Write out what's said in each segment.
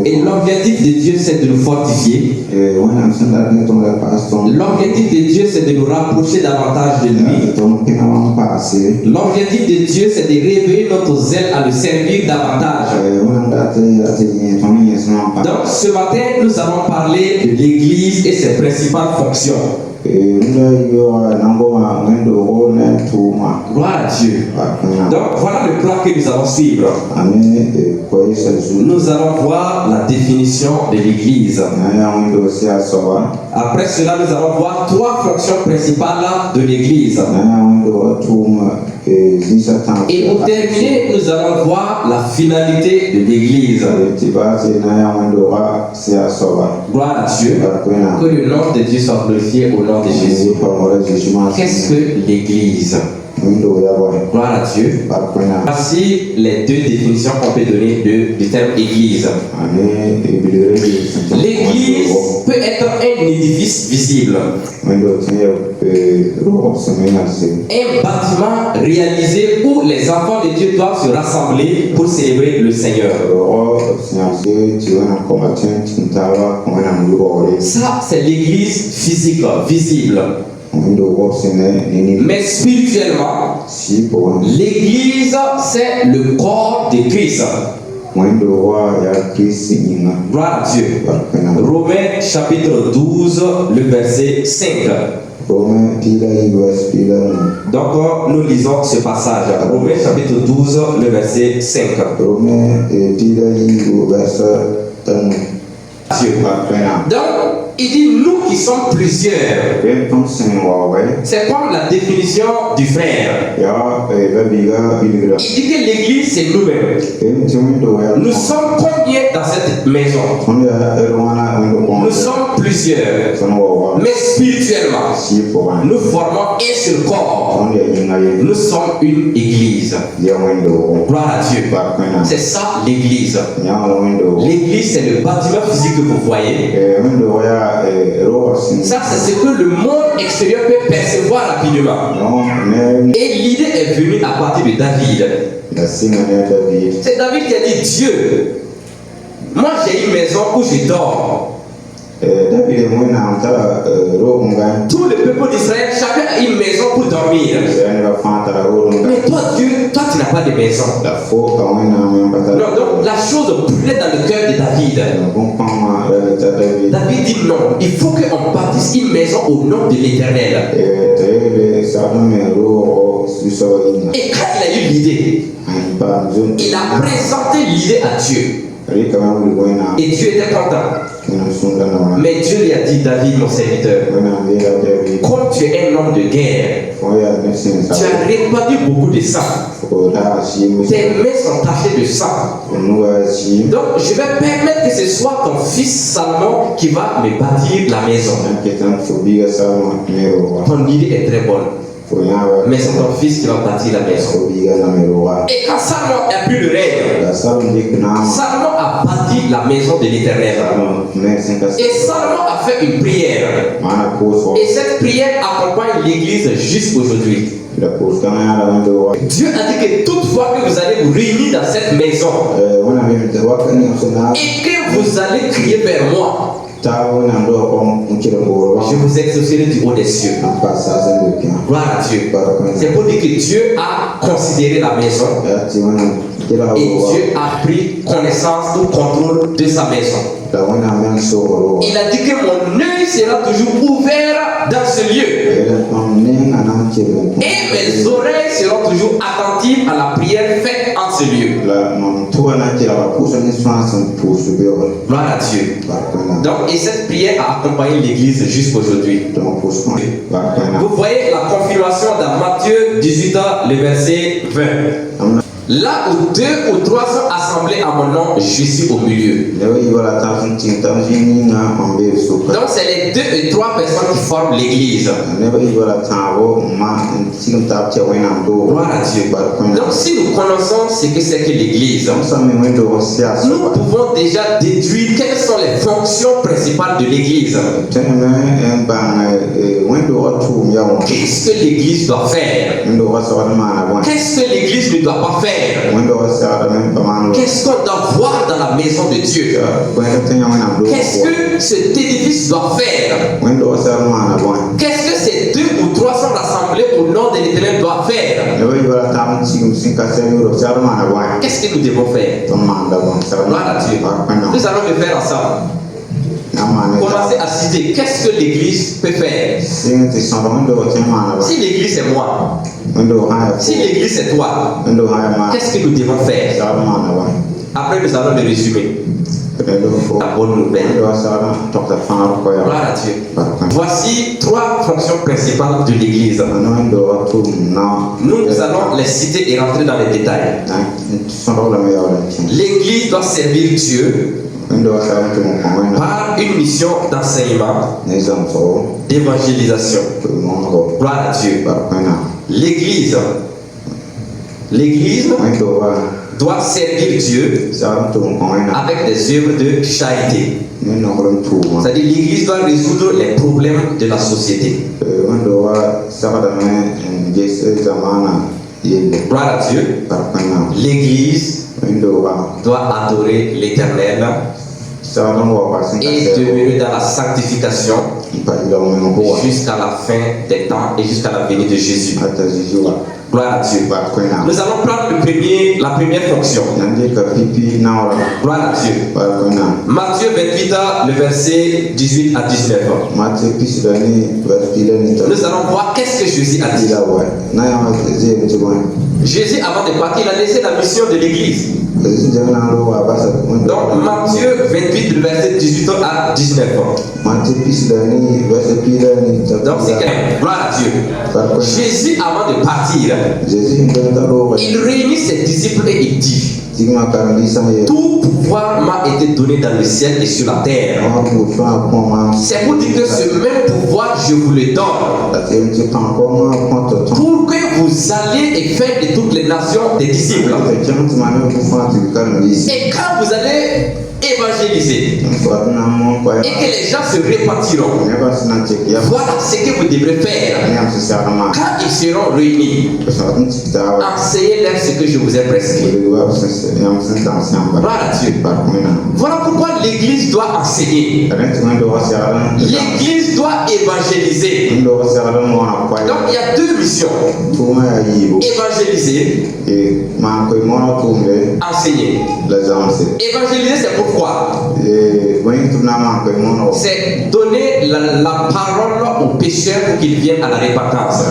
Et l'objectif de Dieu, c'est de nous fortifier. L'objectif de Dieu, c'est de nous rapprocher davantage de lui. L'objectif de Dieu, c'est de réveiller notre zèle à le servir davantage. Donc ce matin, nous allons parler de l'Église et ses principales fonctions. Gloire à Dieu. Donc voilà le plan que nous allons suivre. Nous allons voir la définition de l'Église. Après cela, nous allons voir trois fonctions principales de l'Église. Et pour terminer, nous allons voir la finalité de l'Église. Gloire à Dieu. Que le nom de Dieu soit glorifié au nom de Jésus. Qu'est-ce que l'Église? Gloire à Dieu. Voici les deux définitions qu'on peut donner du terme Église. L'Église peut être un édifice visible, un bâtiment réalisé où les enfants de Dieu doivent se rassembler pour célébrer le Seigneur. Ça, c'est l'Église physique, visible. Mais spirituellement, l'Église, c'est le corps de Christ. Gloire à Dieu. Romains chapitre 12, le verset 5. Donc nous lisons ce passage. Romains chapitre 12, le verset 5. Donc, il dit nous qui sommes plusieurs. C'est comme la définition du frère. Il dit que l'Église c'est nous-mêmes. Nous sommes combien dans cette maison? Nous sommes plusieurs. Mais spirituellement, nous formons un seul corps. Nous sommes une Église. Gloire à Dieu. C'est ça l'Église. L'Église c'est le bâtiment physique que vous voyez. Ça, c'est ce que le monde extérieur peut percevoir rapidement. Et l'idée est venue à partir de David. C'est David qui a dit Dieu, moi j'ai une maison où je dors. Tout le peuple d'Israël, chacun a une maison pour dormir. Mais toi, Dieu, toi tu n'as pas de maison. Non, donc la chose brûlait dans le cœur de David. David dit non, il faut qu'on bâtisse une maison au nom de l'Éternel. Et quand il a eu l'idée, il a présenté l'idée à Dieu. Et Dieu était content. Mais Dieu lui a dit, David, mon serviteur, comme tu es un homme de guerre, tu as répandu beaucoup de sang. Tes mains sont tachées de sang. Donc je vais permettre que ce soit ton fils Salomon qui va me bâtir la maison. Ton idée est très bonne. Mais c'est ton fils qui va bâtir la maison. Et quand Salomon a pris le règne, Salomon a bâti la maison de l'Éternel. Et Salomon a fait une prière. Et cette prière accompagne l'Église jusqu'aujourd'hui. Dieu a dit que toutefois que vous allez vous réunir dans cette maison et que vous allez crier vers moi, je vous exaucerai du haut des cieux. Gloire à Dieu. C'est pour dire que Dieu a considéré la maison et Dieu a pris connaissance ou contrôle de sa maison. Il a dit que mon œil sera toujours ouvert dans ce lieu et mes oreilles seront toujours attentives à la prière faite en ce lieu. Gloire à Dieu. Donc, et cette prière a accompagné l'Église jusqu'aujourd'hui. Vous voyez la confirmation dans Matthieu 18, le verset 20. Là où 2 ou 3 sont assemblés à mon nom, je suis au milieu. Donc c'est les 2 et 3 personnes qui forment l'Église. Gloire à Dieu. Donc si nous connaissons ce que c'est que l'Église, nous pouvons déjà déduire quelles sont les fonctions principales principale de l'église. Qu'est-ce que l'église doit faire? Qu'est-ce que l'église ne doit pas faire? Qu'est-ce qu'on doit voir dans la maison de Dieu? Qu'est-ce que cet édifice doit faire? Qu'est-ce que ces 2 ou 300 rassemblés au nom de l'Éternel doivent faire? Qu'est-ce que nous devons faire? Gloire à Dieu. Nous allons le faire ensemble. Commencez à citer qu'est-ce que l'église peut faire. Si l'église c'est moi, si l'église c'est toi, qu'est-ce que nous devons faire? Après nous allons le résumer. La bonne nouvelle. Gloire à Dieu. Voici 3 fonctions principales de l'église. Nous allons les citer et rentrer dans les détails. L'église doit servir Dieu par une mission d'enseignement, d'évangélisation. Gloire à Dieu. L'église doit servir Dieu avec des œuvres de charité. C'est-à-dire l'église doit résoudre les problèmes de la société. Gloire à Dieu. L'église doit adorer l'Éternel et demeurer dans la sanctification jusqu'à la fin des temps et jusqu'à la venue de Jésus. Gloire à Dieu. Nous allons prendre la première fonction. Gloire à Dieu. Matthieu 28, le verset 18 à 19. Nous allons voir qu'est-ce que Jésus a dit. Jésus, avant de partir, il a laissé la mission de l'église. Donc, Matthieu 28, le verset 18 à 19. Donc, c'est que, gloire à Dieu. Jésus, avant de partir, il réunit ses disciples et il dit: tout pouvoir m'a été donné dans le ciel et sur la terre. C'est pour dire que ce même pouvoir, je vous le donne. Pour que vous alliez et faites de toutes les nations des disciples. Et quand vous allez évangéliser et que les gens se répartiront, voilà ce que vous devrez faire. Quand ils seront réunis, enseignez-leur ce que je vous ai prescrit. Gloire à Dieu. Voilà pourquoi l'église doit enseigner. L'église doit évangéliser. Donc il y a 2 missions: évangéliser, enseigner. Évangéliser, c'est pourquoi? C'est donner la parole aux pécheurs pour qu'ils viennent à la repentance.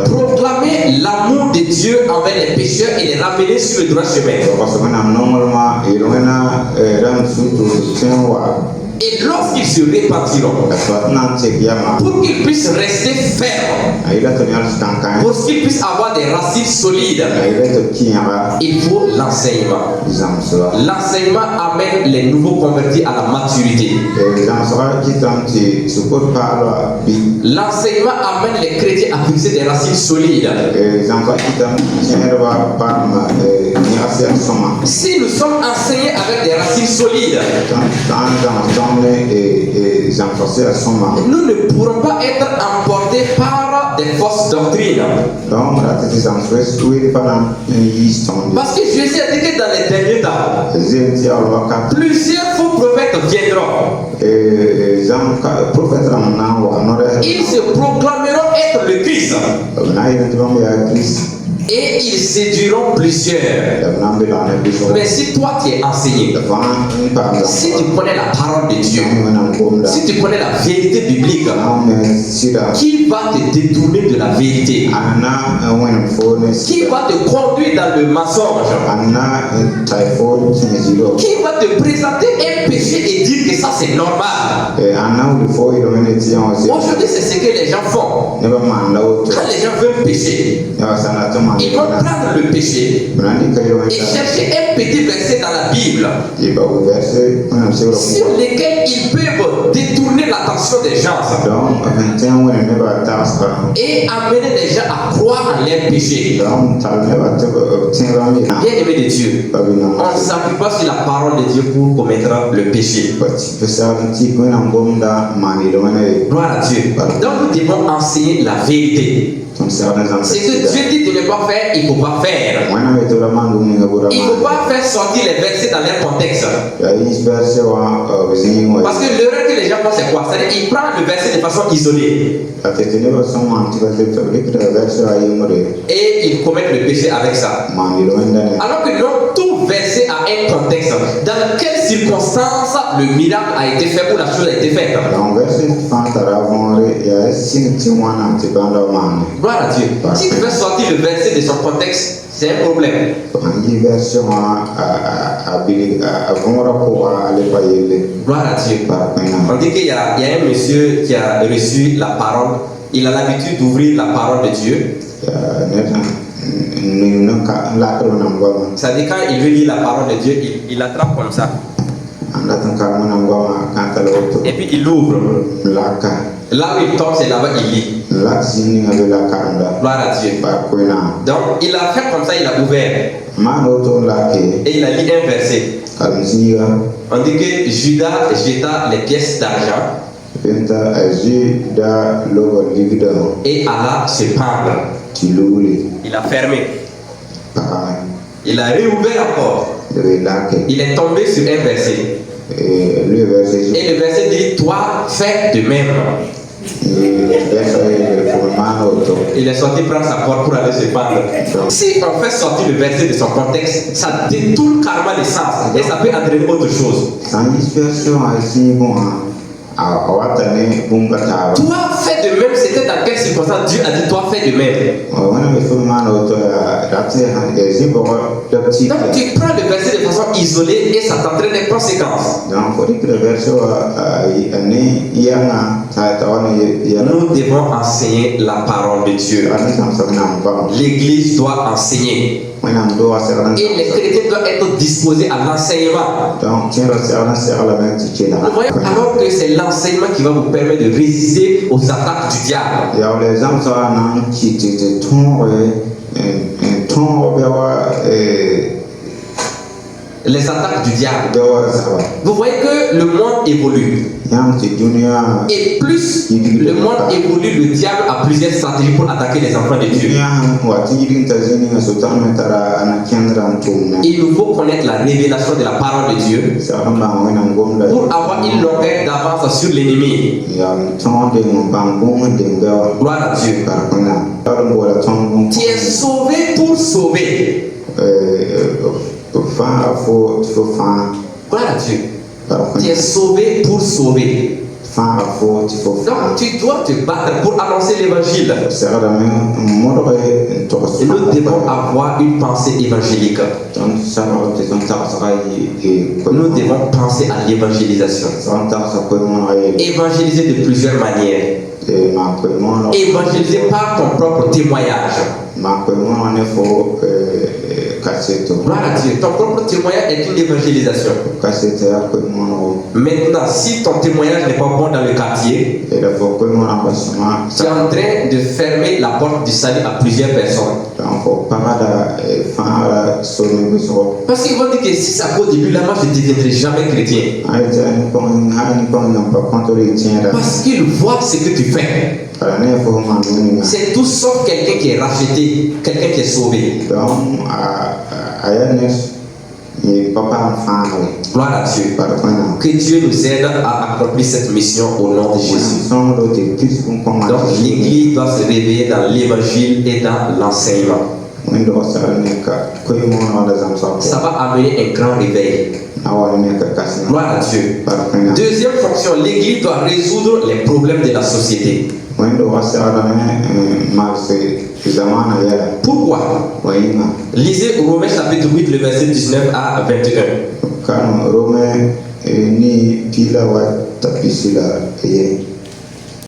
Proclamer l'amour de Dieu envers les pécheurs et les ramener sur le droit chemin. Et lorsqu'ils se répartiront, pour qu'ils puissent rester fermes, pour qu'ils puissent avoir des racines solides, il faut l'enseignement. L'enseignement amène les nouveaux convertis à la maturité. L'enseignement amène les chrétiens à fixer des racines solides. Si nous sommes enseignés avec des racines solides, nous ne pourrons pas être emportés par des fausses doctrines. Parce que Jésus a dit que dans les derniers temps, plusieurs faux prophètes viendront. Ils se proclameront être le Christ. Et ils séduiront plusieurs. Mais si toi tu es enseigné, si tu connais la parole de Dieu, si tu connais la vérité biblique, qui va te détourner de la vérité? Qui va te conduire dans le mensonge? Qui va te présenter un péché et dire que ça c'est normal? Aujourd'hui c'est ce que les gens font. Quand les gens veulent pécher, ils vont prendre le péché et chercher un petit verset dans la Bible sur lequel ils peuvent détourner l'attention des gens et amener les gens à croire en leur péché. Bien aimé de Dieu, on ne s'appuie pas sur la parole de Dieu pour commettre le péché. Gloire à Dieu. Donc nous devons enseigner la vérité. Ce que Dieu dit de ne pas faire, il ne faut pas faire. Il ne faut pas faire sortir les versets dans leur contexte. Parce que l'erreur que les gens font, c'est quoi? C'est-à-dire qu'ils prennent le verset de façon isolée. Et ils commettent le péché avec ça. Alors que non, tout verset a un contexte. Dans quelles circonstances le miracle a été fait ou la chose a été faite? Gloire à Dieu. Si tu veux sortir le verset de son contexte, c'est un problème. Gloire à Dieu. On dit qu'il y a un monsieur qui a reçu la parole. Il a l'habitude d'ouvrir la parole de Dieu. C'est-à-dire quand il veut lire la parole de Dieu, il attrape comme ça. Et puis il ouvre. Là où il tombe, c'est là-bas qu'il lit. Gloire à Dieu. Donc il a fait comme ça, il a ouvert. Et il a lu un verset. On dit que Judas jeta les pièces d'argent et alla se pendre. Il a fermé. Il a réouvert encore. Il est tombé sur un verset. Et le verset dit: toi, fais de même. Il est sorti prendre sa corde pour aller se pendre. Si on fait sortir le verset de son contexte, ça détourne carrément le sens et ça peut entraîner autre chose. Toi, fais de même. C'était dans quelle circonstance Dieu a dit: toi, fais de même. Donc tu prends le verset de façon isolée et ça t'entraîne des conséquences. Nous devons enseigner la parole de Dieu. L'Église doit enseigner. Et les chrétiens doivent être disposés à l'enseignement. Alors que c'est l'enseignement qui va vous permettre de résister aux attaques du diable. Les attaques du diable. Vous voyez que le monde évolue. Et plus le monde évolue, le diable a plusieurs stratégies pour attaquer les enfants de Dieu. Il nous faut connaître la révélation de la parole de Dieu pour avoir une longueur d'avance sur l'ennemi. Gloire à Dieu. Tu es sauvé pour sauver. Gloire à Dieu. Tu es sauvé pour sauver. Donc tu dois te battre pour annoncer l'évangile. Et nous devons avoir une pensée évangélique. Nous devons penser à l'évangélisation. Évangéliser de plusieurs manières. Évangéliser par ton propre témoignage. Gloire à Dieu. Ton propre témoignage est une évangélisation. Maintenant, si ton témoignage n'est pas bon dans le quartier, tu es en train de fermer la porte du salut à plusieurs personnes. Parce qu'ils vont dire que si ça au début, là, moi je ne deviendrai jamais chrétien. Parce qu'ils voient ce que tu fais. C'est tout sauf quelqu'un qui est racheté, quelqu'un qui est sauvé. Gloire à Dieu. Que Dieu nous aide à accomplir cette mission au nom de Jésus. Donc l'Église doit se réveiller dans l'évangile et dans l'enseignement. Ça va amener un grand réveil. Gloire à Dieu. Deuxième fonction, l'Église doit résoudre les problèmes de la société. Pourquoi? Lisez Romains chapitre 8, le verset 19 à 21.